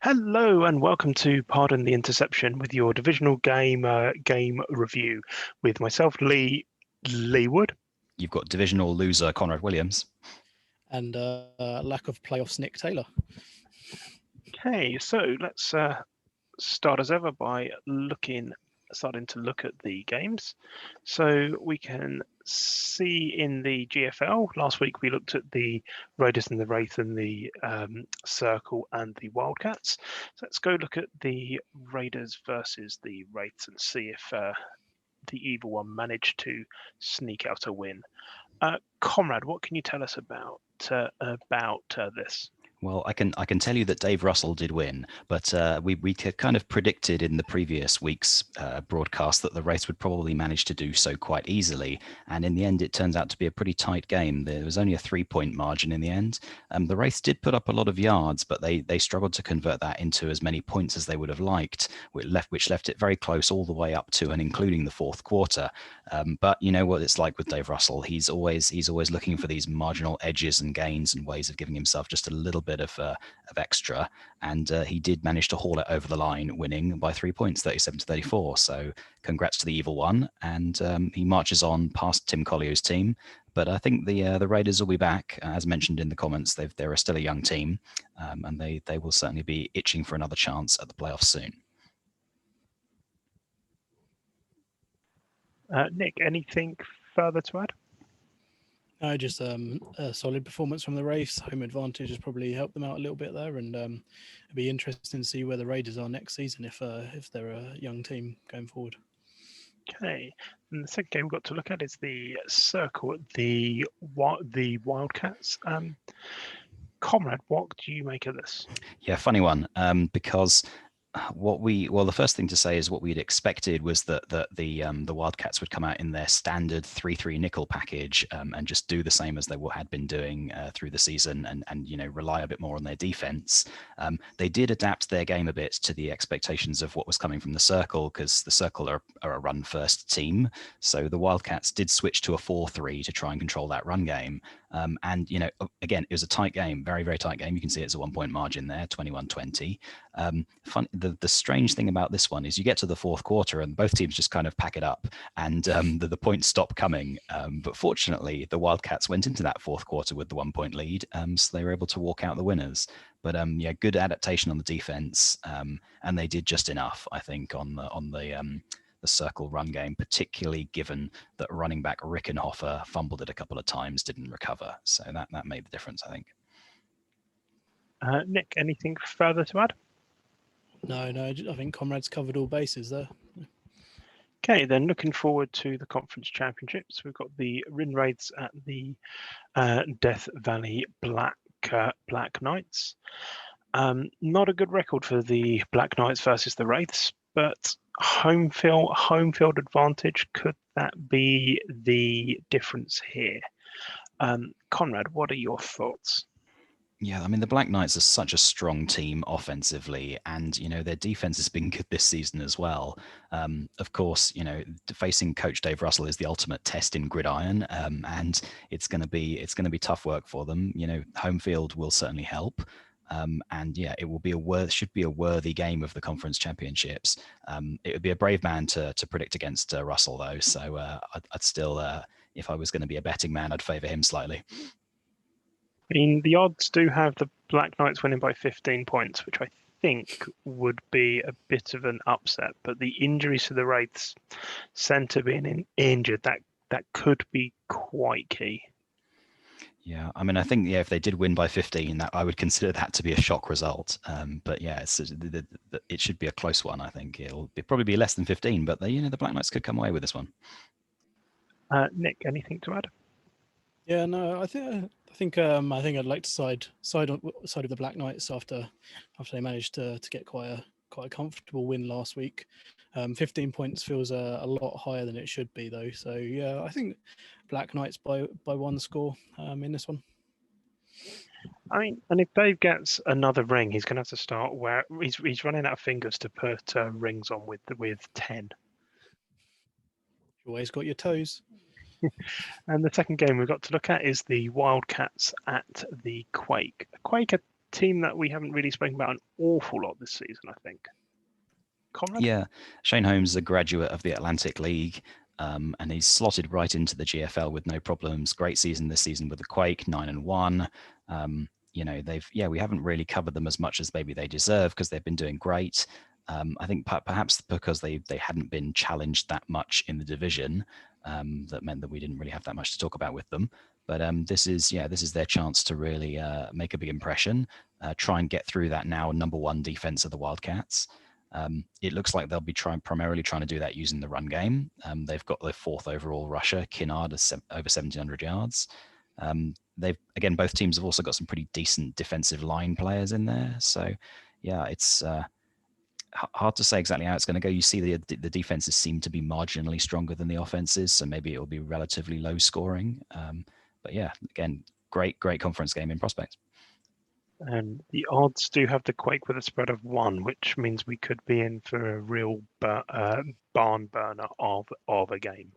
Hello and welcome to Pardon the Interception with your divisional game review with myself, Lee Wood. You've got divisional loser Conrad Williams. And lack of playoffs Nick Taylor. Okay, so let's start as ever by starting to look at the games. So we can see in the GFL, last week we looked at the Raiders and the Wraith and the Circle and the Wildcats. So let's go look at the Raiders versus the Wraiths and see if the evil one managed to sneak out a win. Conrad, what can you tell us about this? Well, I can tell you that Dave Russell did win, but we kind of predicted in the previous week's broadcast that the Wraiths would probably manage to do so quite easily, and in the end it turns out to be a pretty tight game. There was only a 3-point margin in the end. The Wraiths did put up a lot of yards, but they struggled to convert that into as many points as they would have liked, which left it very close all the way up to and including the fourth quarter. But you know what it's like with Dave Russell. He's always looking for these marginal edges and gains and ways of giving himself just a little bit of extra, and he did manage to haul it over the line, winning by 3 points, 37-34. So congrats to the evil one, and he marches on past Tim Collier's team. But I think the Raiders will be back, as mentioned in the comments. They're still a young team, and they will certainly be itching for another chance at the playoffs soon. Nick, anything further to add? Just a solid performance from the Wraiths. Home advantage has probably helped them out a little bit there, and it'd be interesting to see where the Raiders are next season if they're a young team going forward. Okay, and the second game we've got to look at is the Circle, the Wildcats. Conrad, what do you make of this? Yeah, funny one, because the first thing to say is what we'd expected was that the Wildcats would come out in their standard 3-3 nickel package and just do the same as they had been doing through the season and rely a bit more on their defense. They did adapt their game a bit to the expectations of what was coming from the Circle, because the Circle are a run first team. So the Wildcats did switch to a 4-3 to try and control that run game. And again, it was a tight game, very, very tight game. You can see it's a 1-point margin there, 21-20. The strange thing about this one is you get to the fourth quarter and both teams just kind of pack it up, and the points stop coming. But fortunately, the Wildcats went into that fourth quarter with the 1-point lead, so they were able to walk out the winners. But good adaptation on the defense, and they did just enough, I think, on the Circle run game, particularly given that running back Rickenhofer fumbled it a couple of times, didn't recover. So that made the difference, I think. Nick, anything further to add? No, I think Conrad's covered all bases there. Okay, then looking forward to the conference championships. We've got the Rin Wraiths at the Death Valley Black Knights. Not a good record for the Black Knights versus the Wraiths, but home field advantage, could that be the difference here? Conrad, what are your thoughts? Yeah, I mean, the Black Knights are such a strong team offensively, and their defense has been good this season as well. Of course, facing Coach Dave Russell is the ultimate test in gridiron, and it's going to be tough work for them. Home field will certainly help. And yeah, it will be should be a worthy game of the conference championships. It would be a brave man to predict against Russell, though. So I'd still, if I was going to be a betting man, I'd favour him slightly. I mean, the odds do have the Black Knights winning by 15 points, which I think would be a bit of an upset. But the injuries to the Wraiths centre being injured, that could be quite key. Yeah, I mean, I think if they did win by 15, I would consider that to be a shock result. But yeah, it should be a close one. I think it'll probably be less than 15, but the Black Knights could come away with this one. Nick, anything to add? Yeah, no, I think I'd like to side of the Black Knights after they managed to get quite a comfortable win last week. 15 points feels a lot higher than it should be, though. So yeah, I think Black Knights by one score in this one. I mean, and if Dave gets another ring, he's going to have to start where he's running out of fingers to put rings on with 10. You always got your toes. And the second game we've got to look at is the Wildcats at the Quake. Quake, a team that we haven't really spoken about an awful lot this season, I think. Conrad? Yeah, Shane Holmes is a graduate of the Atlantic League, and he's slotted right into the GFL with no problems. Great season this season with the Quake, 9-1. We haven't really covered them as much as maybe they deserve because they've been doing great. I think perhaps because they hadn't been challenged that much in the division, that meant that we didn't really have that much to talk about with them. But this is their chance to really make a big impression, try and get through that now number one defense of the Wildcats. It looks like they'll be primarily trying to do that using the run game. They've got their fourth overall rusher, Kennard, over 1,700 yards. Both teams have also got some pretty decent defensive line players in there. So, yeah, it's hard to say exactly how it's going to go. You see the defenses seem to be marginally stronger than the offenses, so maybe it will be relatively low scoring. But yeah, again, great conference game in prospect. And the odds do have the Quake with a spread of 1, which means we could be in for a real barn burner of a game.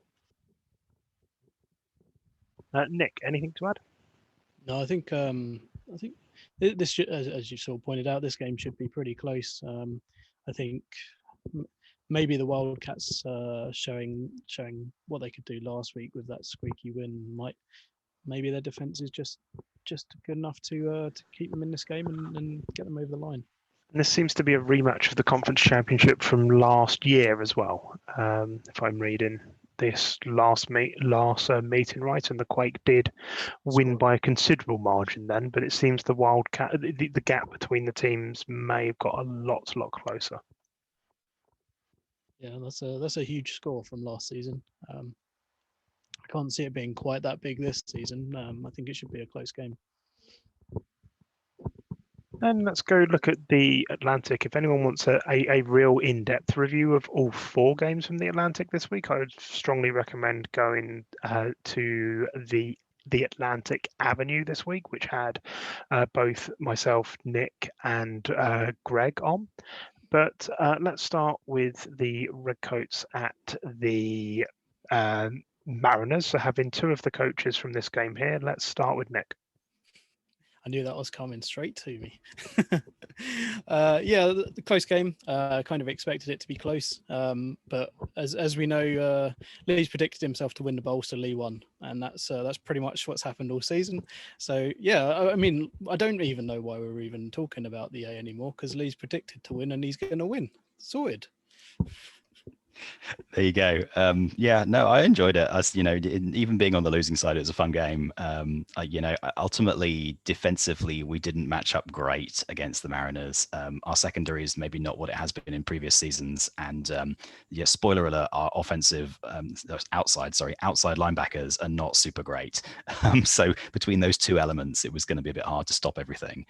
Nick, anything to add? No, I think this should, as you sort of pointed out, this game should be pretty close. I think maybe the Wildcats showing what they could do last week with that squeaky win maybe their defense is just good enough to keep them in this game and get them over the line. And this seems to be a rematch of the conference championship from last year as well, if I'm reading this last meeting right, and the Quake did win by a considerable margin then, but it seems the Wildcat, the gap between the teams may have got a lot closer. Yeah, that's a huge score from last season. I can't see it being quite that big this season. I think it should be a close game. And let's go look at the Atlantic. If anyone wants a real in-depth review of all 4 games from the Atlantic this week, I would strongly recommend going to the Atlantic Avenue this week, which had both myself, Nick, and Greg on. But let's start with the Redcoats at the Mariners. So having 2 of the coaches from this game here, let's start with Nick. I knew that was coming straight to me. Yeah, the close game. Kind of expected it to be close, but as we know, Lee's predicted himself to win the bowl, so Lee won, and that's pretty much what's happened all season. So yeah, I mean, I don't even know why we're even talking about the A anymore because Lee's predicted to win, and he's going to win. Sorted. There you go. Yeah, no, I enjoyed it. As you know, even being on the losing side, it was a fun game. Ultimately, defensively, we didn't match up great against the Mariners. Our secondary is maybe not what it has been in previous seasons. And spoiler alert, our outside linebackers are not super great. So between those 2 elements, it was going to be a bit hard to stop everything.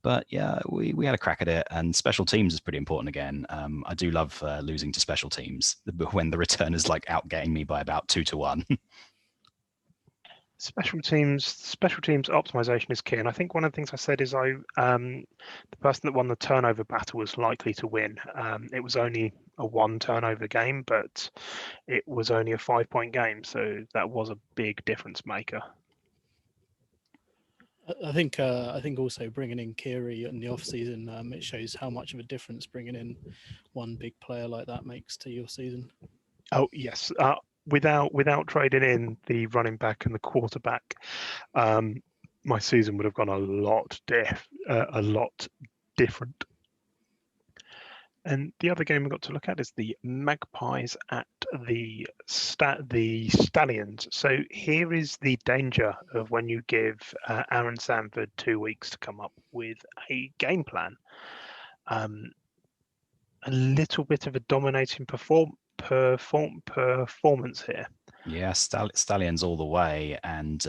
But yeah, we had a crack at it, and special teams is pretty important again. I do love losing to special teams when the returners outgain me by about 2-1. Special teams optimization is key, and I think one of the things I said is the person that won the turnover battle was likely to win. It was only a 1 turnover game, but it was only a 5-point game, so that was a big difference maker. I think also bringing in Kiri in the off season, it shows how much of a difference bringing in one big player like that makes to your season. Oh yes, without trading in the running back and the quarterback, my season would have gone a lot different. And the other game we've got to look at is the Magpies at the Stallions. So here is the danger of when you give Aaron Sanford 2 weeks to come up with a game plan. A little bit of a dominating performance here. Yeah, Stallions all the way. And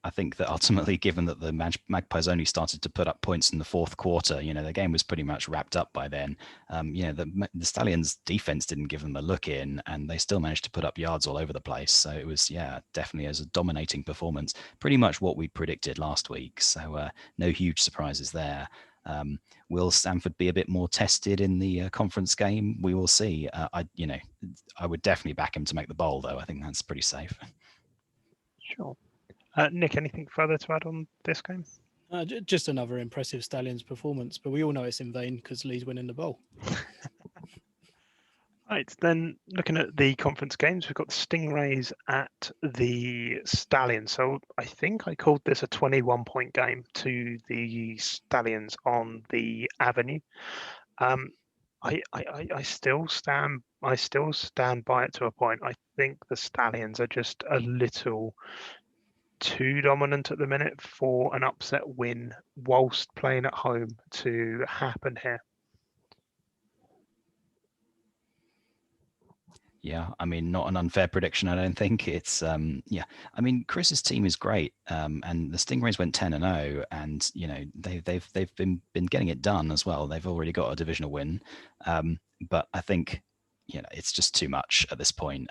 I think that ultimately, given that the Magpies only started to put up points in the 4th quarter, the game was pretty much wrapped up by then. The Stallions defense didn't give them a look in, and they still managed to put up yards all over the place. So it was, definitely as a dominating performance, pretty much what we predicted last week. So no huge surprises there. Will Stanford be a bit more tested in the conference game? We will see. I would definitely back him to make the bowl, though. I think that's pretty safe. Sure. Nick, anything further to add on this game? Just another impressive Stallions performance, but we all know it's in vain because Lee's winning the bowl. Right, then looking at the conference games, we've got the Stingrays at the Stallions. So I think I called this a 21-point game to the Stallions on the Avenue. I still stand by it to a point. I think the Stallions are just a little too dominant at the minute for an upset win whilst playing at home to happen here. Yeah, I mean, not an unfair prediction, I don't think. It's yeah, I mean, Chris's team is great, and the Stingrays went 10-0, and they've been getting it done as well. They've already got a divisional win, but I think it's just too much at this point.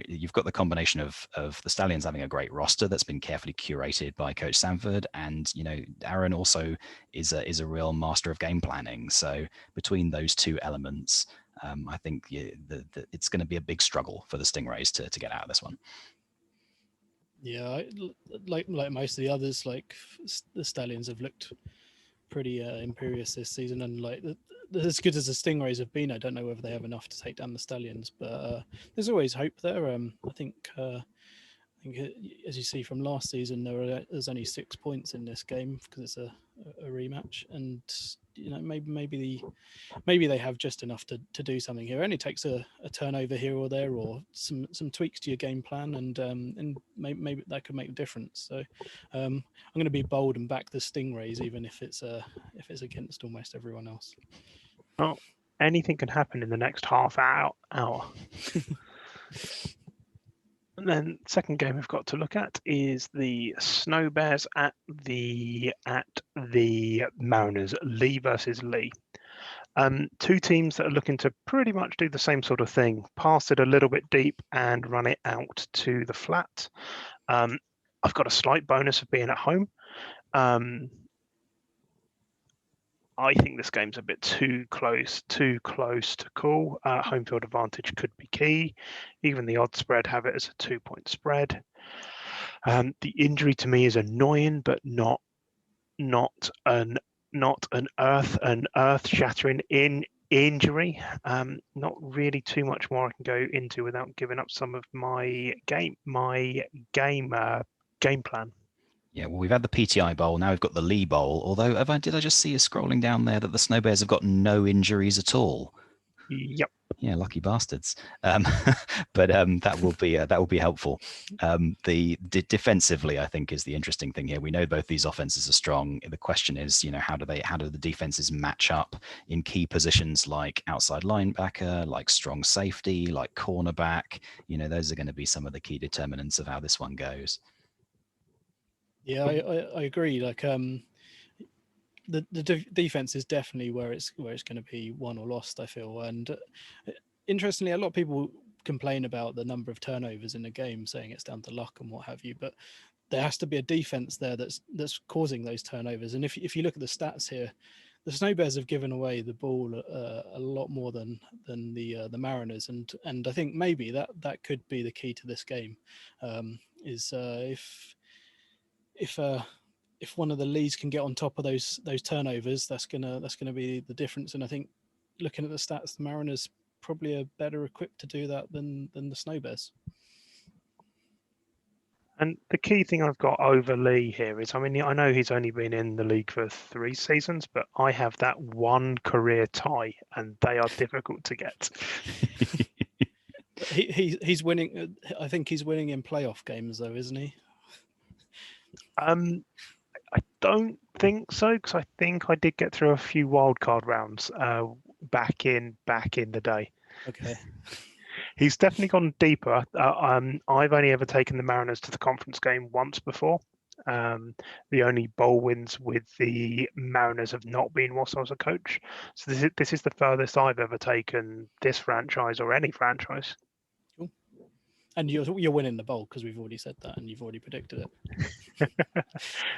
You've got the combination of the Stallions having a great roster that's been carefully curated by Coach Sanford, and Aaron also is a real master of game planning. So between those two elements, I think it's going to be a big struggle for the Stingrays to get out of this one. Yeah, like most of the others, like the Stallions have looked pretty imperious this season, and like as good as the Stingrays have been, I don't know whether they have enough to take down the Stallions, but there's always hope there. I think as you see from last season, there's only 6 points in this game because it's a rematch, and maybe they have just enough to do something here. It only takes a turnover here or there, or some tweaks to your game plan, and maybe that could make a difference. So I'm going to be bold and back the Stingrays, even if it's against almost everyone else. Well, anything can happen in the next half hour. And then second game we've got to look at is the Snow Bears at the Mariners, Lee versus Lee. Two teams that are looking to pretty much do the same sort of thing, pass it a little bit deep and run it out to the flat. I've got a slight bonus of being at home. I think this game's a bit too close to call. Home field advantage could be key. Even the odds spread have it as a 2-point spread. The injury to me is annoying, but not an earth-shattering injury. Not really too much more I can go into without giving up some of my game plan. Yeah, well, we've had the PTI Bowl. Now we've got the Lee Bowl. Although, did I just see you scrolling down there that the Snow Bears have got no injuries at all? Yep. Yeah, lucky bastards. But that will be helpful. Defensively, I think, is the interesting thing here. We know both these offenses are strong. The question is, how do the defenses match up in key positions like outside linebacker, like strong safety, like cornerback? Those are going to be some of the key determinants of how this one goes. Yeah, I agree. Like the defense is definitely where it's going to be won or lost, I feel. And interestingly, a lot of people complain about the number of turnovers in the game, saying it's down to luck and what have you. But there has to be a defense there that's causing those turnovers. And if you look at the stats here, the Snow Bears have given away the ball a lot more than the Mariners, and I think maybe that could be the key to this game. If one of the leads can get on top of those turnovers, that's gonna be the difference. And I think looking at the stats, the Mariners probably are better equipped to do that than the Snow Bears. And the key thing I've got over Lee here is, I know he's only been in the league for 3 seasons, but I have that one career tie, and they are difficult to get. He's winning. I think he's winning in playoff games, though, isn't he? I don't think so, because I think I did get through a few wildcard rounds back in the day. Okay. He's definitely gone deeper. I've only ever taken the Mariners to the conference game once before. The only bowl wins with the Mariners have not been whilst I was a coach. So this is the furthest I've ever taken this franchise or any franchise. Cool. And you're winning the bowl because we've already said that and you've already predicted it.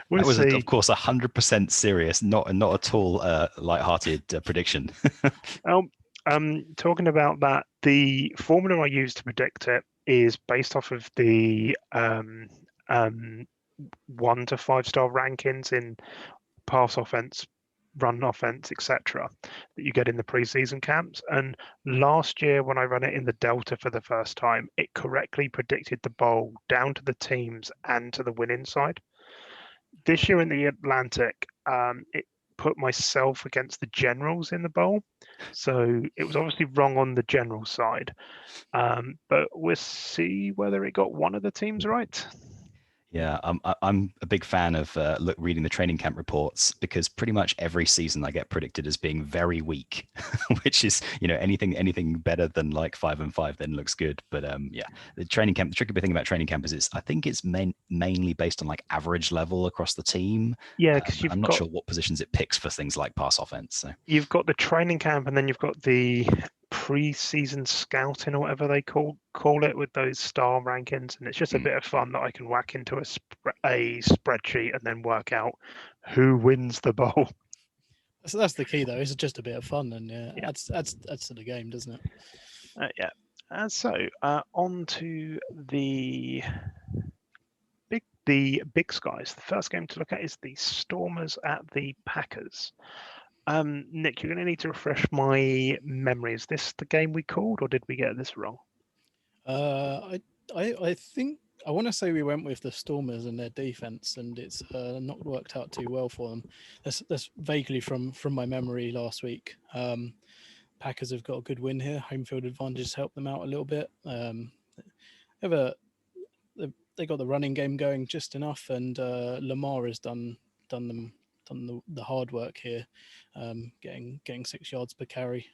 We'll That was, see. of course, 100% serious, not at all light-hearted prediction. Talking about that, the formula I use to predict it is based off of the 1 to 5 star rankings in pass offense, run offense, etc. that you get in the preseason camps. And last year, when I ran it in the Delta for the first time, it correctly predicted the bowl down to the teams and to the winning side. This year in the Atlantic, it put myself against the Generals in the bowl. So it was obviously wrong on the General side. But we'll see whether it got one of the teams right. Yeah, I'm a big fan of reading the training camp reports because pretty much every season I get predicted as being very weak, which is, anything better than like 5-5 then looks good. But yeah, the training camp. The tricky thing about training camp is I think it's mainly based on like average level across the team. Yeah, because I'm not sure what positions it picks for things like pass offense. So you've got the training camp, and then you've got the pre-season scouting or whatever they call it with those star rankings, and it's just a bit of fun that I can whack into a spreadsheet and then work out who wins the bowl. So that's the key, though. It's just a bit of fun, and adds to the game, doesn't it? Yeah. And so on to the big skies. The first game to look at is the Stormers at the Packers. Nick, you're going to need to refresh my memory. Is this the game we called, or did we get this wrong? I think I want to say we went with the Stormers and their defense, and it's not worked out too well for them. That's vaguely from my memory last week. Packers have got a good win here. Home field advantages help them out a little bit. They got the running game going just enough, and Lamar has done the hard work here, getting 6 yards per carry.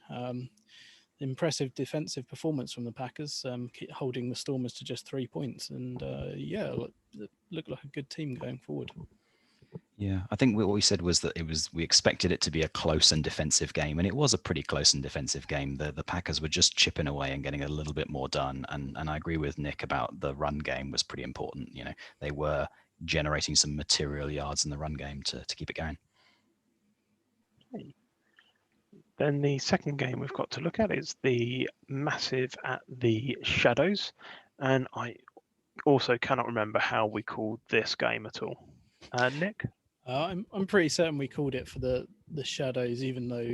Impressive defensive performance from the Packers, holding the Stormers to just 3 points, and look like a good team going forward. Yeah, I think what we said was that we expected it to be a close and defensive game, and it was a pretty close and defensive game. The Packers were just chipping away and getting a little bit more done, and I agree with Nick about the run game was pretty important. They were generating some material yards in the run game to keep it going. Okay. Then the second game we've got to look at is the Massive at the Shadows, and I also cannot remember how we called this game at all. Nick? I'm pretty certain we called it for the Shadows, even though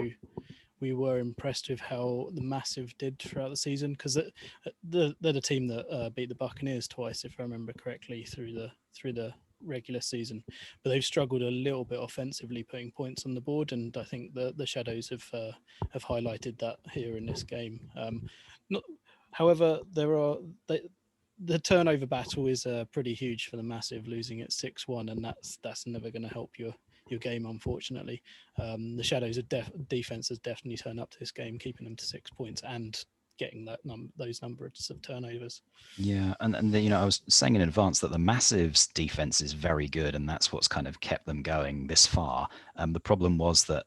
we were impressed with how the Massive did throughout the season, because they're the team that beat the Buccaneers twice, if I remember correctly, through the regular season, but they've struggled a little bit offensively putting points on the board, and I think the Shadows have highlighted that here in this game. However, the turnover battle is pretty huge for the Massive, losing at 6-1, and that's never going to help your game, unfortunately. The Shadows' defense has definitely turned up to this game, keeping them to 6 points and getting those numbers of turnovers. Yeah, and I was saying in advance that the Massive's defense is very good, and that's what's kind of kept them going this far. The problem was that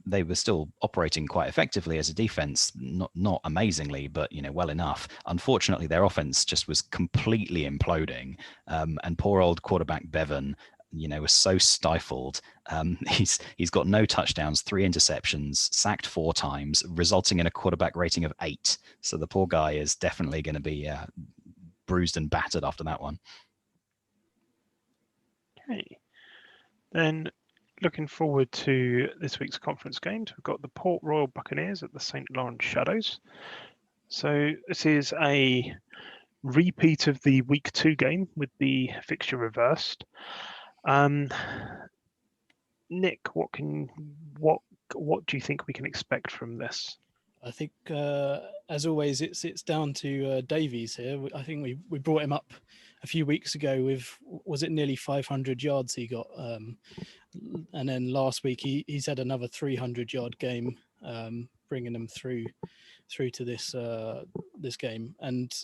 they were still operating quite effectively as a defense, not amazingly, but well enough. Unfortunately, their offense just was completely imploding, and poor old quarterback Bevan, was so stifled. He's got no touchdowns, 3 interceptions, sacked 4 times, resulting in a quarterback rating of 8. So the poor guy is definitely going to be bruised and battered after that one. Okay. Then looking forward to this week's conference games, we've got the Port Royal Buccaneers at the St. Lawrence Shadows. So this is a repeat of the week 2 game with the fixture reversed. Nick, what do you think we can expect from this? I think, as always, it's down to Davies here. I think we brought him up a few weeks ago with, was it nearly 500 yards he got? And then last week he's had another 300-yard game, bringing them through to this game. And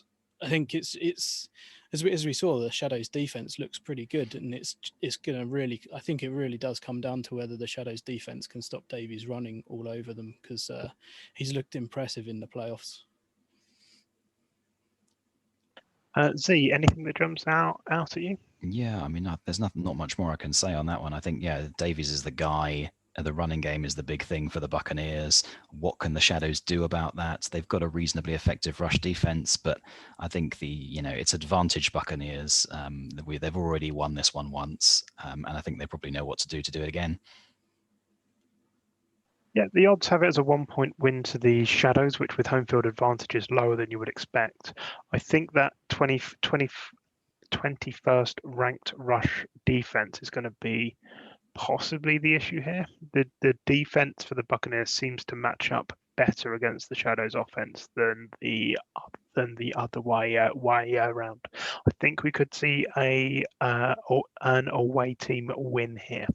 I think it's as we saw, the Shadows defense looks pretty good, and it's going to really, I think it really does come down to whether the Shadows defense can stop Davies running all over them, because he's looked impressive in the playoffs. Z, anything that jumps out at you? Yeah, I mean, there's not much more I can say on that one. I think, Davies is the guy. The running game is the big thing for the Buccaneers. What can the Shadows do about that? They've got a reasonably effective rush defense, but I think it's advantage Buccaneers. They've already won this one once, and I think they probably know what to do it again. Yeah, the odds have it as a 1-point win to the Shadows, which with home field advantage is lower than you would expect. I think that 21st ranked rush defense is going to be possibly the issue here. The defense for the Buccaneers seems to match up better against the Shadows offense than the other way around. I think we could see an away team win here.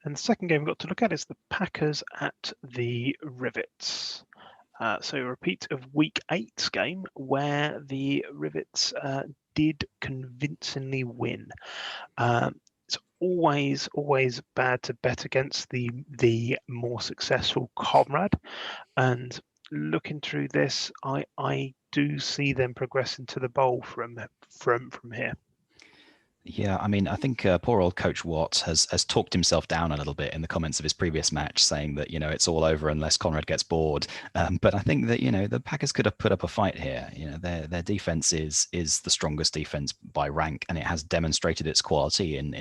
And the second game we've got to look at is the Packers at the Rivets. So a repeat of Week 8's game where the Rivets did convincingly win. It's always bad to bet against the more successful Conrad. And looking through this, I do see them progressing to the bowl from here. Yeah, I mean, I think poor old Coach Watt has talked himself down a little bit in the comments of his previous match, saying that it's all over unless Conrad gets bored. But I think that the Packers could have put up a fight here. Their defense is the strongest defense by rank, and it has demonstrated its quality in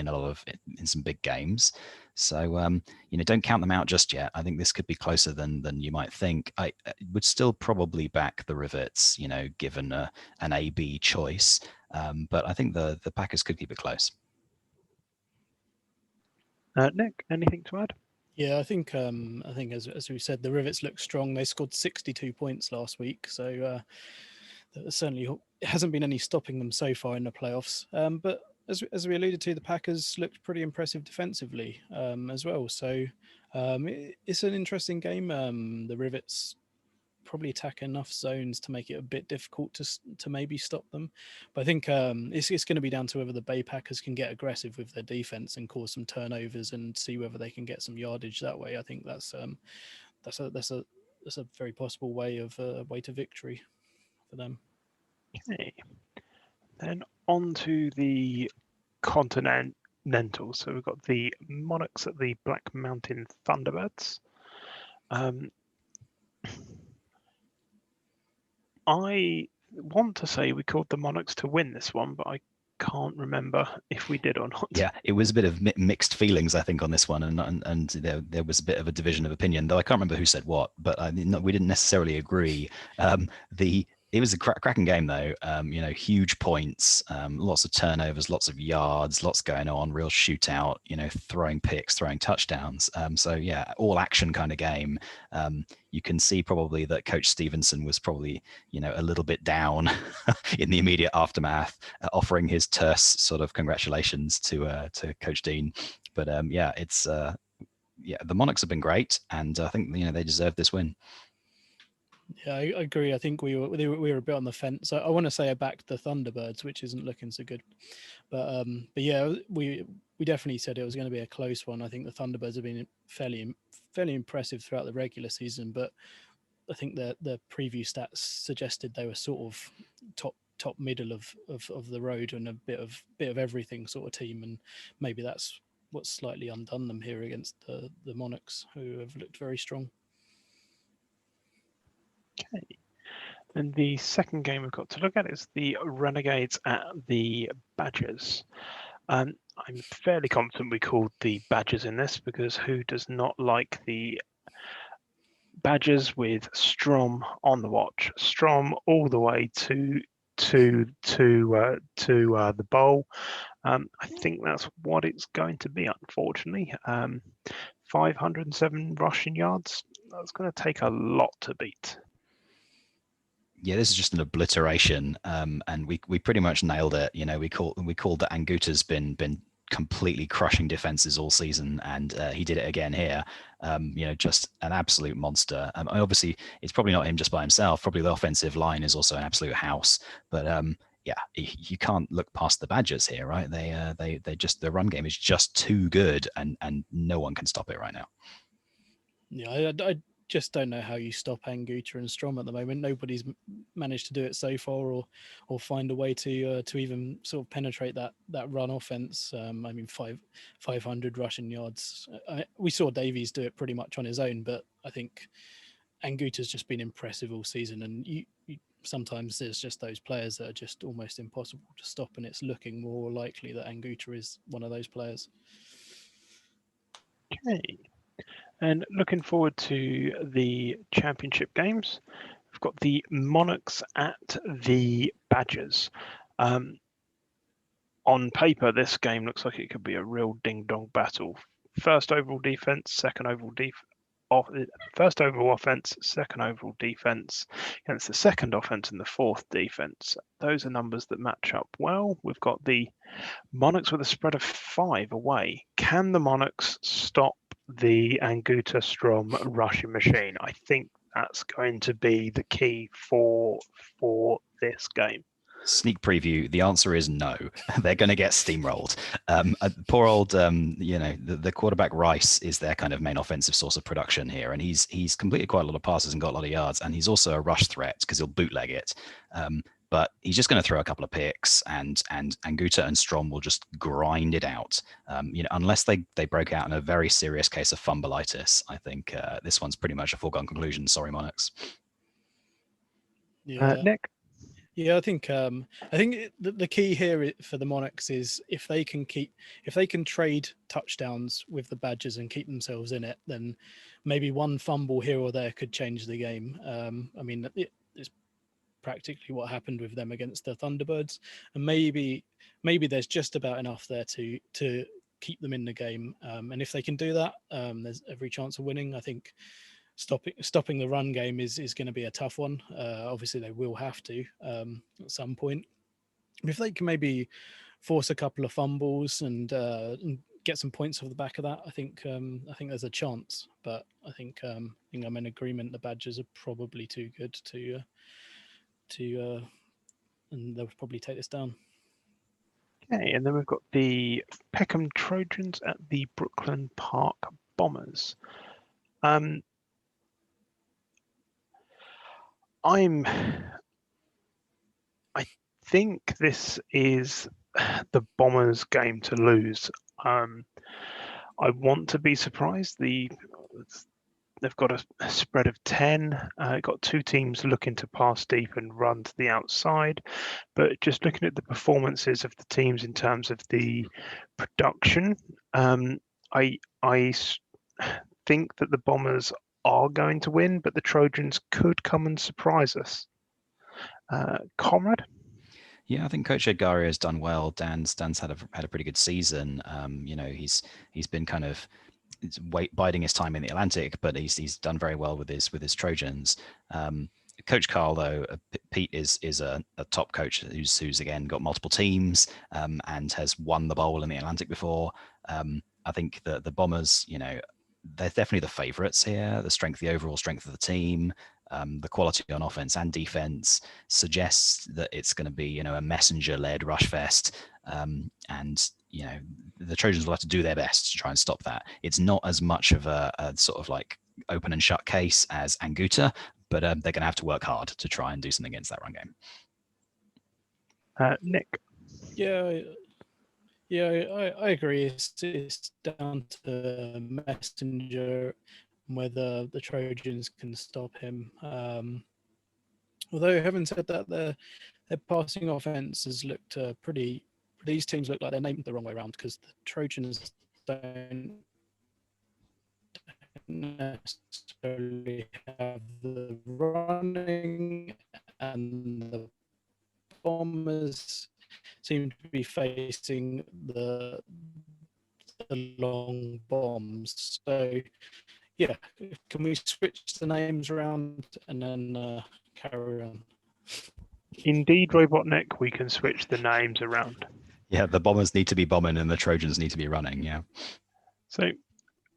some big games. So don't count them out just yet. I think this could be closer than you might think. I would still probably back the Rivets, given an A/B choice. But I think the Packers could keep it close. Nick, anything to add? Yeah, I think as we said, the Rivets look strong. They scored 62 points last week, so certainly hasn't been any stopping them so far in the playoffs. But as we alluded to, the Packers looked pretty impressive defensively as well. So it's an interesting game. The Rivets probably attack enough zones to make it a bit difficult to maybe stop them. But I think it's going to be down to whether the Bay Packers can get aggressive with their defense and cause some turnovers and see whether they can get some yardage that way. I think that's a very possible way to victory for them. Okay. Then on to the Continental. So we've got the Monarchs at the Black Mountain Thunderbirds. I want to say we called the Monarchs to win this one, but I can't remember if we did or not. Yeah, it was a bit of mixed feelings, I think, on this one, and there was a bit of a division of opinion, though I can't remember who said what, but we didn't necessarily agree. It was a cracking game, though. Huge points, lots of turnovers, lots of yards, lots going on, real shootout. Throwing picks, throwing touchdowns. So yeah, all action kind of game. You can see probably that Coach Stevenson was probably a little bit down in the immediate aftermath, offering his terse sort of congratulations to Coach Dean. But the Monarchs have been great, and I think they deserve this win. Yeah, I agree. I think we were a bit on the fence. I want to say I backed the Thunderbirds, which isn't looking so good. But yeah, we definitely said it was going to be a close one. I think the Thunderbirds have been fairly impressive throughout the regular season, but I think the preview stats suggested they were sort of top middle of the road and a bit of everything sort of team, and maybe that's what's slightly undone them here against the Monarchs, who have looked very strong. Okay. And the second game we've got to look at is the Renegades at the Badgers. I'm fairly confident we called the Badgers in this, because who does not like the Badgers with Strom on the watch? Strom all the way to the bowl. I think that's what it's going to be, unfortunately. 507 rushing yards. That's going to take a lot to beat. Yeah, this is just an obliteration, and we pretty much nailed it. We called that Anguta's been completely crushing defenses all season, and he did it again here. Just an absolute monster. Obviously, it's probably not him just by himself. Probably the offensive line is also an absolute house. But you can't look past the Badgers here, right? They just, their run game is just too good, and no one can stop it right now. Yeah, I just don't know how you stop Anguta and Strom at the moment. Nobody's managed to do it so far, or find a way to even sort of penetrate that run offense. I mean, 500 rushing yards. We saw Davies do it pretty much on his own, but I think Anguta's just been impressive all season, and you sometimes there's just those players that are just almost impossible to stop, and it's looking more likely that Anguta is one of those players. Okay. And looking forward to the championship games, we've got the Monarchs at the Badgers. On paper, this game looks like it could be a real ding-dong battle. First overall defense, first overall offense, second overall defense against the second offense and the fourth defense. Those are numbers that match up well. We've got the Monarchs with a spread of 5 away. Can the Monarchs stop the Anguta Strom rushing machine? I think that's going to be the key for this game. Sneak preview, the answer is no. They're going to get steamrolled. Poor old, the quarterback Rice is their kind of main offensive source of production here, and he's completed quite a lot of passes and got a lot of yards, and he's also a rush threat because he'll bootleg it. But he's just going to throw a couple of picks, and Anguta and Strom will just grind it out. Unless they broke out in a very serious case of fumbleitis, I think this one's pretty much a foregone conclusion. Sorry, Monarchs. Yeah. Nick? Yeah, I think the key here for the Monarchs is if they can trade touchdowns with the Badgers and keep themselves in it, then maybe one fumble here or there could change the game. I mean, it's practically what happened with them against the Thunderbirds, and maybe there's just about enough there to keep them in the game. And if they can do that, there's every chance of winning. I think stopping the run game is going to be a tough one. Obviously, they will have to at some point. If they can maybe force a couple of fumbles and get some points off the back of that, I think there's a chance. But I think I'm in agreement. The Badgers are probably too good to and they'll probably take this down. Okay, and then we've got the Peckham Trojans at the Brooklyn Park Bombers. I think this is the Bombers' game to lose. I want to be surprised. They've got a spread of 10. Got two teams looking to pass deep and run to the outside. But just looking at the performances of the teams in terms of the production, I think that the Bombers are going to win, but the Trojans could come and surprise us. Conrad? Yeah, I think Coach Edgaria has done well. Dan's had a pretty good season. He's been kind of biding his time in the Atlantic, but he's done very well with his Trojans. Coach Carl, though, Pete is a top coach who's again got multiple teams and has won the bowl in the Atlantic before. I think the Bombers, they're definitely the favourites here. The overall strength of the team, the quality on offense and defense suggests that it's going to be, a messenger-led rush fest. And the Trojans will have to do their best to try and stop that. It's not as much of a sort of like open and shut case as Anguta, but they're going to have to work hard to try and do something against that run game. Nick? Yeah, I agree. It's down to Messenger, whether the Trojans can stop him. Although, having said that, their passing offense has looked pretty. These teams look like they're named the wrong way around because the Trojans don't necessarily have the running, and the Bombers seem to be facing the long bombs. So, yeah, can we switch the names around and then carry on? Indeed, Robotnik, we can switch the names around. Yeah, the Bombers need to be bombing and the Trojans need to be running, yeah. So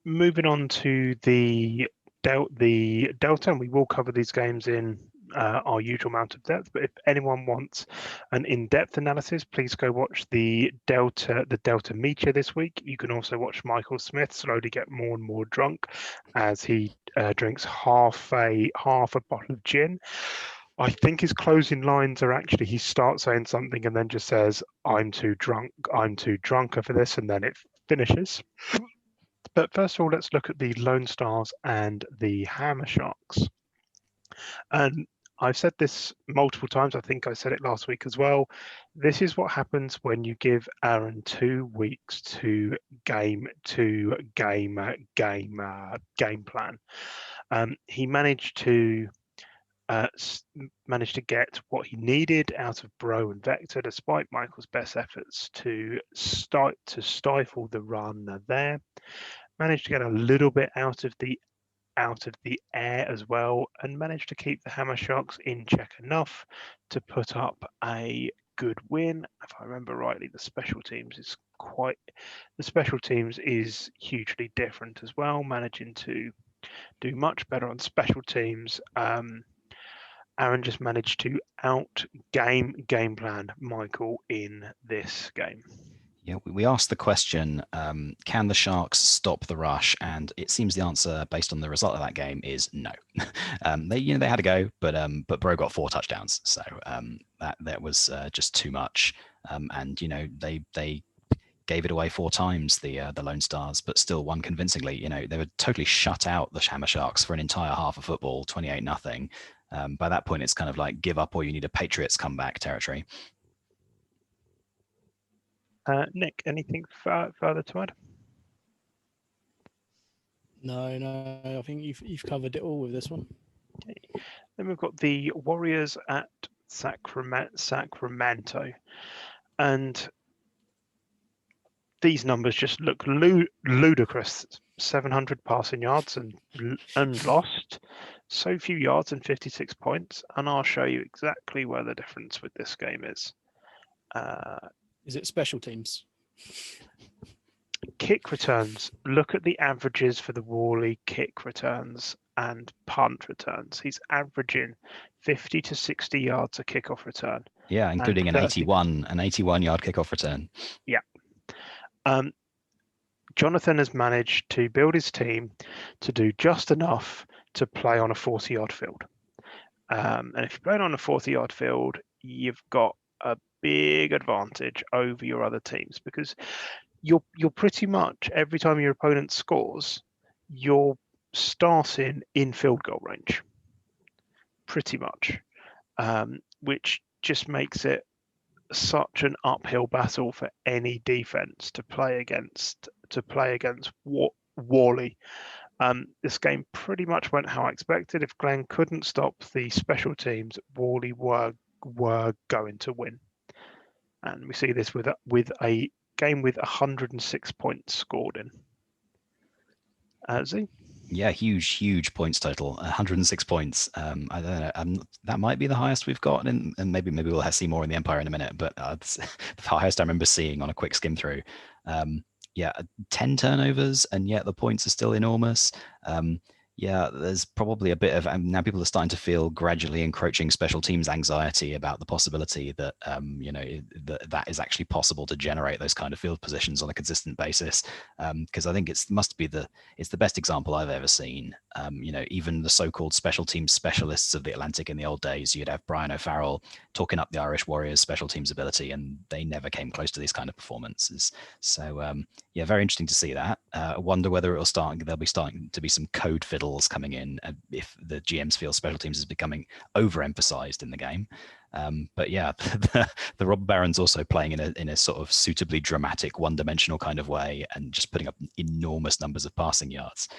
moving on to the Delta, and we will cover these games in our usual amount of depth. But if anyone wants an in-depth analysis, please go watch the Delta meter this week. You can also watch Michael Smith slowly get more and more drunk as he drinks half a bottle of gin. I think his closing lines are actually he starts saying something and then just says, I'm too drunker for this, and then it finishes. But first of all, let's look at the Lone Stars and the Hammer Sharks. And I've said this multiple times. I think I said it last week as well. This is what happens when you give Aaron 2 weeks to game plan. He managed to get what he needed out of Bro and Vector, despite Michael's best efforts to stifle the run there. Managed to get a little bit out of the air as well, and managed to keep the Hammer Sharks in check enough to put up a good win. If I remember rightly, the special teams is hugely different as well, managing to do much better on special teams. Aaron just managed to game plan Michael in this game. Yeah, we asked the question, can the Sharks stop the rush? And it seems the answer, based on the result of that game, is no. They had a go, but Bro got 4 touchdowns, so that was just too much. And they gave it away 4 times, the Lone Stars, but still won convincingly. They were totally shut out, the Hammer Sharks, for an entire half of football, 28-0. By that point, it's kind of like give up or you need a Patriots comeback territory. Nick, anything further to add? No, I think you've covered it all with this one. Okay. Then we've got the Warriors at Sacramento, and these numbers just look ludicrous. 700 passing yards and lost so few yards and 56 points, and I'll show you exactly where the difference with this game is. Is it special teams? Kick returns. Look at the averages for the Worley kick returns and punt returns. He's averaging 50 to 60 yards a kickoff return. Yeah, including an 81-yard kickoff return. Yeah. Jonathan has managed to build his team to do just enough to play on a 40-yard field. And if you're playing on a 40-yard field, you've got a big advantage over your other teams, because you're pretty much, every time your opponent scores, you're starting in field goal range, pretty much, which just makes it such an uphill battle for any defense to play against Worley. This game pretty much went how I expected. If Glenn couldn't stop the special teams, Worley were going to win. And we see this with a game with 106 points scored in. Z? Yeah, huge points total, 106 points. I don't know, that might be the highest we've got, and maybe we'll see more in the Empire in a minute, but it's the highest I remember seeing on a quick skim through. 10 turnovers, and yet the points are still enormous. There's probably a bit of, now people are starting to feel gradually encroaching special teams anxiety about the possibility that that is actually possible to generate those kind of field positions on a consistent basis, because I think it's the best example I've ever seen. Even the so-called special teams specialists of the Atlantic in the old days, you'd have Brian O'Farrell talking up the Irish Warriors special teams ability, and they never came close to these kind of performances. So very interesting to see that. I wonder whether there'll be starting to be some code fiddles coming in if the GMs feel special teams is becoming overemphasized in the game. But the Rob Baron's also playing in a sort of suitably dramatic, one-dimensional kind of way, and just putting up enormous numbers of passing yards.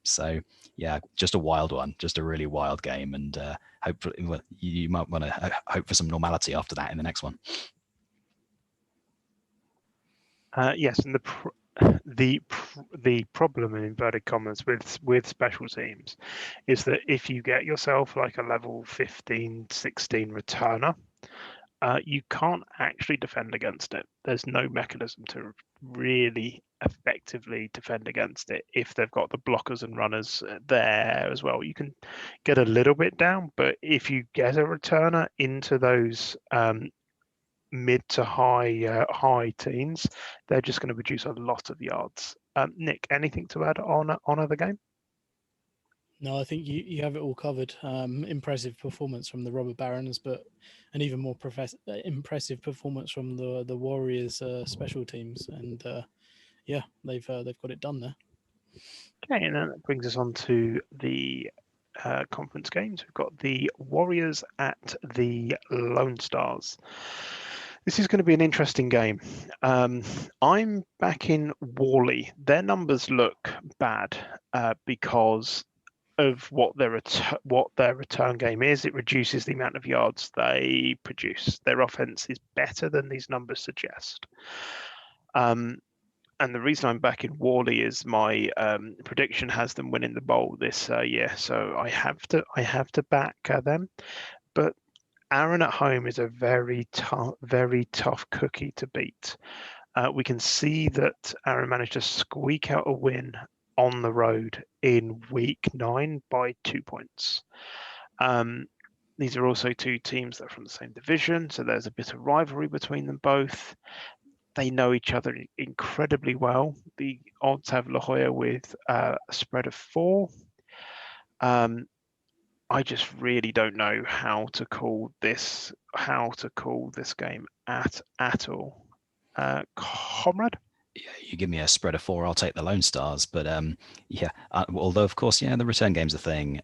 Just a wild one, just a really wild game, and hopefully you might want to hope for some normality after that in the next one. Yes, and the problem, in inverted commas, with special teams is that if you get yourself like a level 15, 16 returner, you can't actually defend against it. There's no mechanism to really effectively defend against it if they've got the blockers and runners there as well. You can get a little bit down, but if you get a returner into those mid to high teens, they're just going to produce a lot of yards. Nick, anything to add on the game? No, I think you have it all covered. Impressive performance from the Robber Barons, but an even more impressive performance from the Warriors special teams, and yeah, they've got it done there. Okay, and then that brings us on to the conference games. We've got the Warriors at the Lone Stars. This is going to be an interesting game. I'm backing Wally. Their numbers look bad because of what their return game is. It reduces the amount of yards they produce. Their offense is better than these numbers suggest. And the reason I'm backing Wally is my prediction has them winning the bowl this year, so I have to back them. But Aaron at home is a very tough cookie to beat. We can see that Aaron managed to squeak out a win on the road in week 9 by 2 points. These are also two teams that are from the same division, so there's a bit of rivalry between them both. They know each other incredibly well. The odds have La Jolla with a spread of 4. I just really don't know how to call this game at all. Conrad? Yeah, you give me a spread of 4, I'll take the Lone Stars. But yeah, although of course, yeah, the return game's a thing.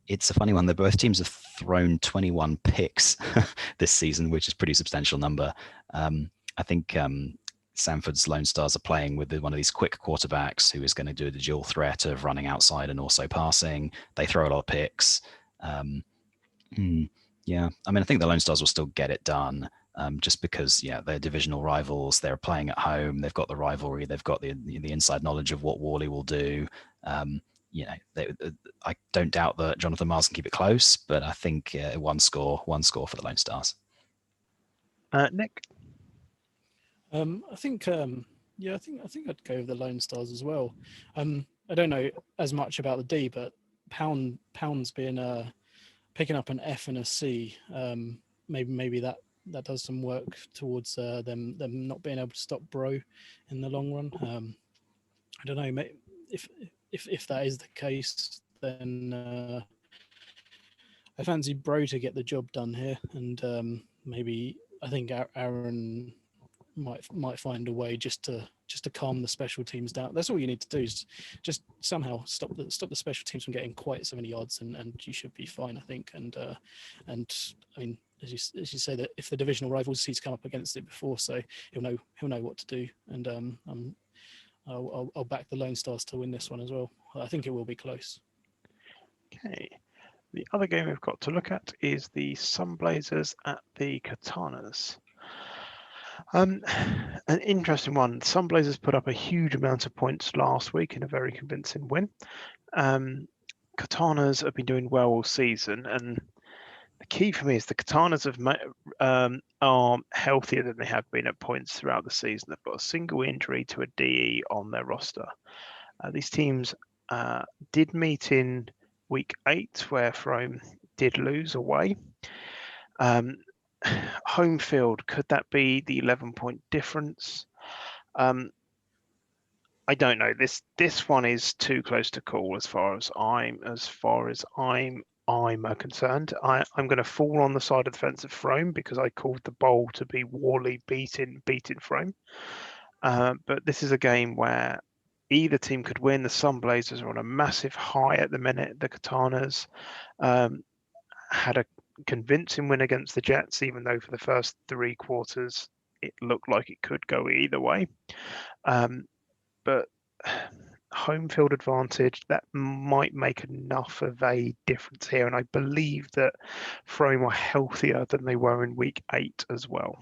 It's a funny one. Both teams have thrown 21 picks this season, which is a pretty substantial number. I think Sanford's Lone Stars are playing with one of these quick quarterbacks who is going to do the dual threat of running outside and also passing. They throw a lot of picks. Yeah, I mean, I think the Lone Stars will still get it done. Just because, yeah, they're divisional rivals. They're playing at home. They've got the rivalry. They've got the inside knowledge of what Wally will do. You know, I don't doubt that Jonathan Miles can keep it close, but I think one score for the Lone Stars. Nick? I think yeah, I think I'd go with the Lone Stars as well. I don't know as much about the D, but Pound's been picking up an F and a C. Maybe that does some work towards them not being able to stop Bro in the long run. I don't know, if that is the case, then I fancy Bro to get the job done here, and maybe I think Aaron might find a way just to calm the special teams down. That's all you need to do, is just somehow stop the special teams from getting quite so many yards, and you should be fine, I think. And I mean, as you say, that if the divisional rivals, he's come up against it before, so he'll know what to do. And I'll back the Lone Stars to win this one as well. I think it will be close. Okay. The other game we've got to look at is the Sunblazers at the Katanas. An interesting one. Sunblazers put up a huge amount of points last week in a very convincing win. Katanas have been doing well all season, and the key for me is the Katanas are healthier than they have been at points throughout the season. They've got a single injury to a DE on their roster. These teams did meet in week 8, where Frome did lose away. Home field, could that be the 11-point difference? I don't know. This one is too close to call as far as I'm concerned. I'm going to fall on the side of the fence of Frome because I called the bowl to be Wally beating Frome. But this is a game where either team could win. The Sunblazers are on a massive high at the minute. The Katanas had a convincing win against the Jets, even though for the first 3 quarters it looked like it could go either way. But home field advantage, that might make enough of a difference here, and I believe that Frome are healthier than they were in week 8 as well.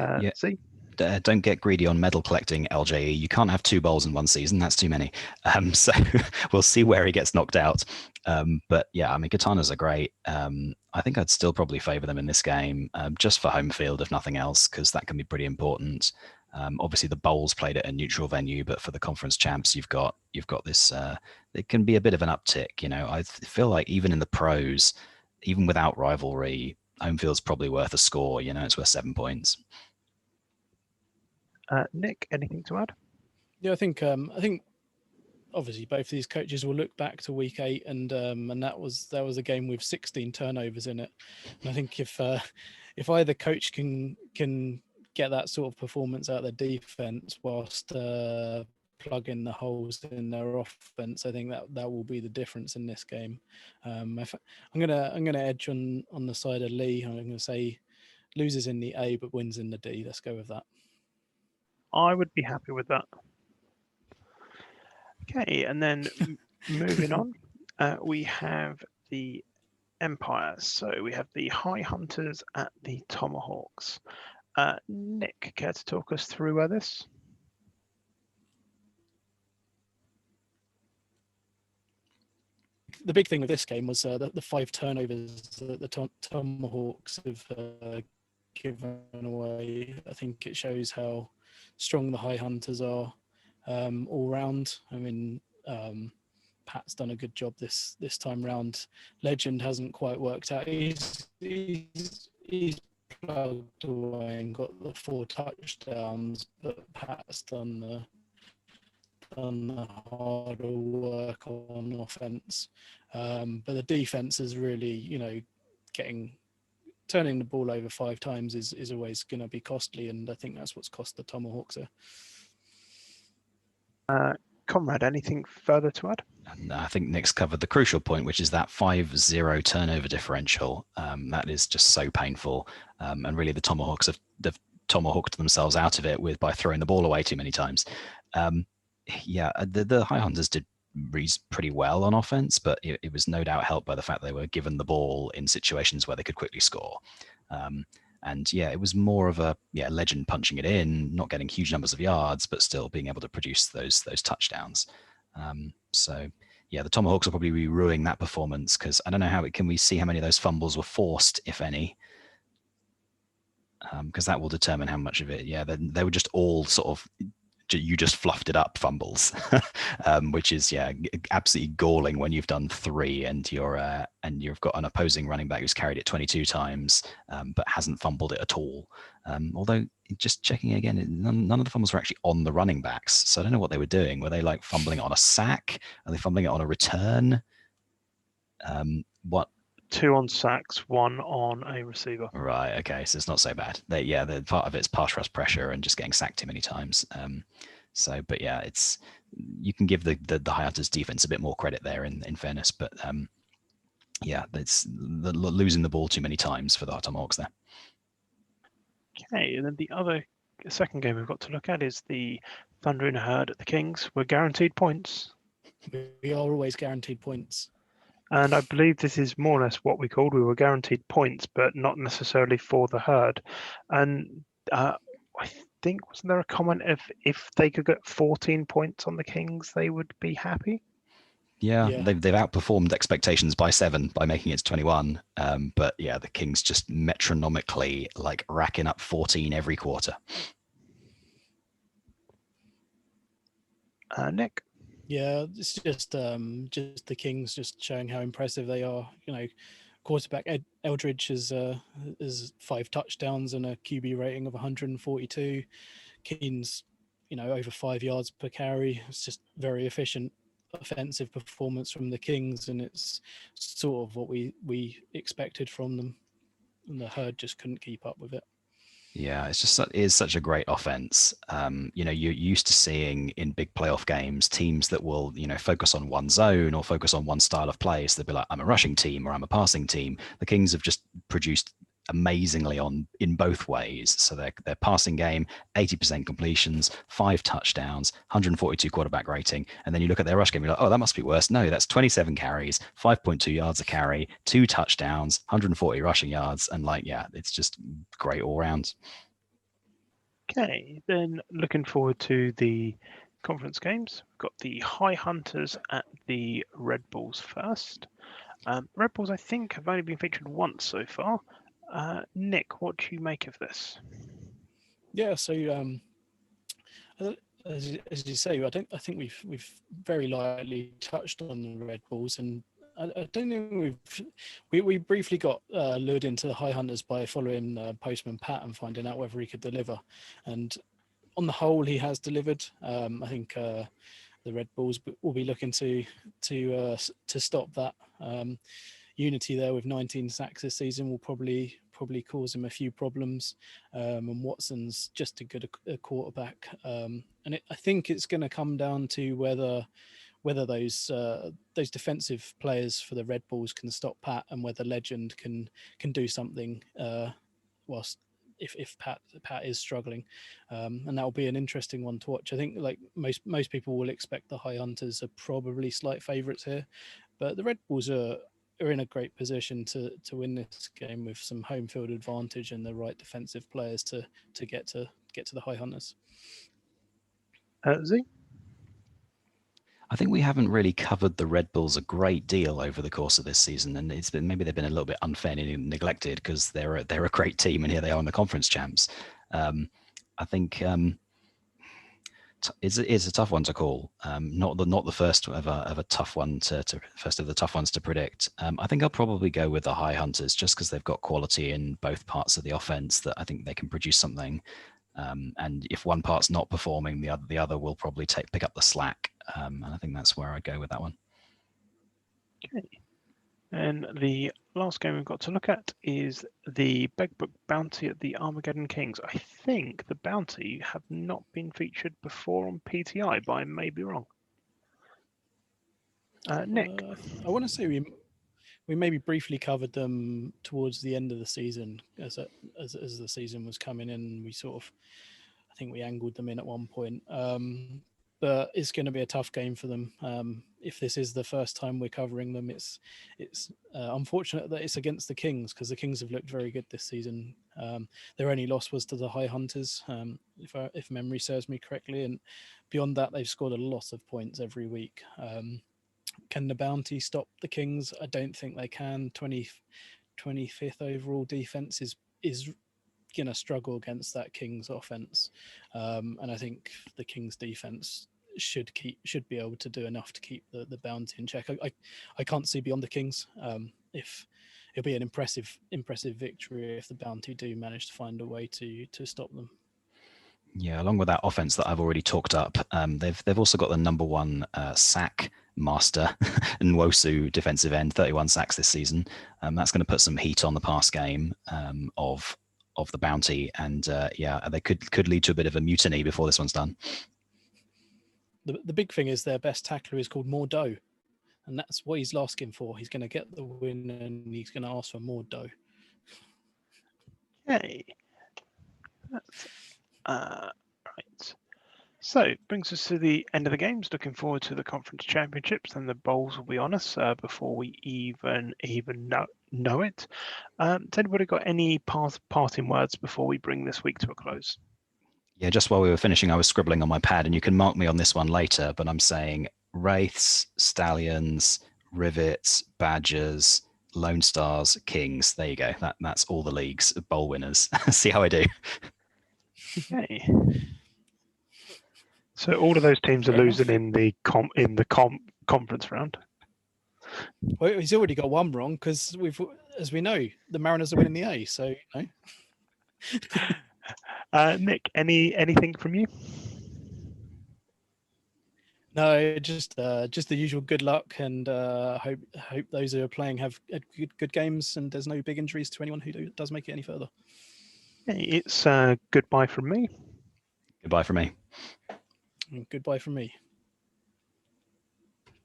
Yeah. See? don't get greedy on medal collecting, LJE. You can't have 2 bowls in one season. That's too many. So we'll see where he gets knocked out. But yeah, I mean, Katanas are great. I think I'd still probably favour them in this game, just for home field, if nothing else, because that can be pretty important. Obviously, the bowls played at a neutral venue, but for the conference champs, you've got this. It can be a bit of an uptick. You know, I feel like even in the pros, even without rivalry, home field's probably worth a score. You know, it's worth 7 points. Nick, anything to add? Yeah, I think obviously both of these coaches will look back to week 8, and that was a game with 16 turnovers in it. And I think if either coach can get that sort of performance out of their defense whilst plugging the holes in their offense, I think that will be the difference in this game. I'm gonna edge on the side of Lee. I'm gonna say loses in the A but wins in the D. Let's go with that. I would be happy with that. Okay, and then moving on, we have the Empire. So we have the High Hunters at the Tomahawks. Nick, care to talk us through this? The big thing with this game was the 5 turnovers that the Tomahawks have given away. I think it shows how strong the High Hunters are all round. I mean, Pat's done a good job this time round. Legend hasn't quite worked out. He's plugged away and got the 4 touchdowns, but Pat's done the harder work on offense. But the defense is really, you know, turning the ball over 5 times is always going to be costly, and I think that's what's cost the Tomahawks there. Conrad, anything further to add? I think Nick's covered the crucial point, which is that 5-0 turnover differential. That is just so painful, and really the Tomahawks have tomahawked themselves out of it by throwing the ball away too many times. Yeah, the High Hunters did pretty well on offense, but it was no doubt helped by the fact they were given the ball in situations where they could quickly score. And yeah, it was more of a Legend punching it in, not getting huge numbers of yards, but still being able to produce those touchdowns. So yeah, the Tomahawks will probably be ruining that performance, because I don't know can we see how many of those fumbles were forced, if any? Because that will determine how much of it. Yeah, they were just all sort of, you just fluffed it up fumbles, which is absolutely galling when you've done 3 and you've got an opposing running back who's carried it 22 times but hasn't fumbled it at all. Although just checking again, none of the fumbles were actually on the running backs, so I don't know what they were doing. Were they like fumbling it on a sack? Are they fumbling it on a return? What? 2 on sacks, 1 on a receiver. Right. Okay. So it's not so bad. The part of it's pass rush pressure and just getting sacked too many times. But yeah, you can give the High Hunters defense a bit more credit there in fairness. But yeah, it's losing the ball too many times for the Tomahawks there. Okay, and then the second game we've got to look at is the Thunder and Herd at the Kings. We're guaranteed points. We are always guaranteed points. And I believe this is more or less what we were guaranteed points, but not necessarily for the Herd. And I think, wasn't there a comment if they could get 14 points on the Kings, they would be happy? Yeah. They've outperformed expectations by 7 by making it to 21. But yeah, the Kings just metronomically like racking up 14 every quarter. Nick? Yeah, it's just the Kings just showing how impressive they are. You know, quarterback Eldridge is 5 touchdowns and a QB rating of 142. Keen's, over 5 yards per carry. It's just very efficient offensive performance from the Kings, and it's sort of what we expected from them. And the Herd just couldn't keep up with it. Yeah, it is such a great offense. You're used to seeing in big playoff games teams that will, focus on one zone or focus on one style of play. So they'll be like, I'm a rushing team or I'm a passing team. The Kings have just produced amazingly in both ways. So their passing game, 80% completions, 5 touchdowns, 142 quarterback rating. And then you look at their rush game, you're like, oh, that must be worse. No, that's 27 carries, 5.2 yards a carry, 2 touchdowns, 140 rushing yards. And it's just great all round. Okay, then looking forward to the conference games. We've got the High Hunters at the Red Bulls first. Red Bulls, I think, have only been featured once so far. Nick, what do you make of this? Yeah, so as you say, I think we've very lightly touched on the Red Bulls, and I don't think we briefly got lured into the High Hunters by following Postman Pat and finding out whether he could deliver, and on the whole, he has delivered. I think the Red Bulls will be looking to stop that. Unity there with 19 sacks this season will probably cause him a few problems, and Watson's just as good a quarterback, and I think it's going to come down to whether those defensive players for the Red Bulls can stop Pat, and whether Legend can do something whilst if Pat is struggling, and that will be an interesting one to watch. I think like most people will expect the High Hunters are probably slight favourites here, but the Red Bulls are in a great position to win this game with some home field advantage and the right defensive players to get to the High Hunters. Z? I think we haven't really covered the Red Bulls a great deal over the course of this season, and it's been maybe they've been a little bit unfairly neglected because they're a great team, and here they are in the conference champs. I think it's a tough one to call. Not the first of a tough one first of the tough ones to predict. I think I'll probably go with the High Hunters just because they've got quality in both parts of the offense that I think they can produce something. And if one part's not performing, the other will probably pick up the slack. And I think that's where I go with that one. Okay. And the last game we've got to look at is the Beg Book Bounty at the Armageddon Kings. I think the Bounty have not been featured before on PTI, but I may be wrong. Nick? I want to say we maybe briefly covered them towards the end of the season as the season was coming in. I think we angled them in at one point. But it's going to be a tough game for them. If this is the first time we're covering them, it's unfortunate that it's against the Kings because the Kings have looked very good this season. Their only loss was to the High Hunters, if memory serves me correctly, and beyond that, they've scored a lot of points every week. Can the Bounty stop the Kings? I don't think they can. 25th overall defense is going to struggle against that Kings offense, and I think the Kings defense should be able to do enough to keep the Bounty in check. I can't see beyond the Kings. If it'll be an impressive victory if the Bounty do manage to find a way to stop them. Yeah, along with that offense that I've already talked up, they've also got the number one sack master Nwosu defensive end, 31 sacks this season. That's going to put some heat on the pass game of the Bounty, and they could lead to a bit of a mutiny before this one's done. The big thing is their best tackler is called more dough, and that's what he's asking for. He's going to get the win, and he's going to ask for more dough. Okay. That's right. So brings us to the end of the games. Looking forward to the conference championships, and the bowls will be on us before we even know it. Has anybody got any parting words before we bring this week to a close? Yeah, just while we were finishing, I was scribbling on my pad, and you can mark me on this one later, but I'm saying Wraiths, Stallions, Rivets, Badgers, Lone Stars, Kings. There you go. That's all the leagues bowl winners. See how I do. Okay. So all of those teams are losing in the conference round. Well, he's already got one wrong because as we know, the Mariners are winning the A. So you know. Nick, anything from you? No, just the usual good luck, and hope those who are playing have good games, and there's no big injuries to anyone who does make it any further. It's goodbye from me. Goodbye from me. And goodbye from me.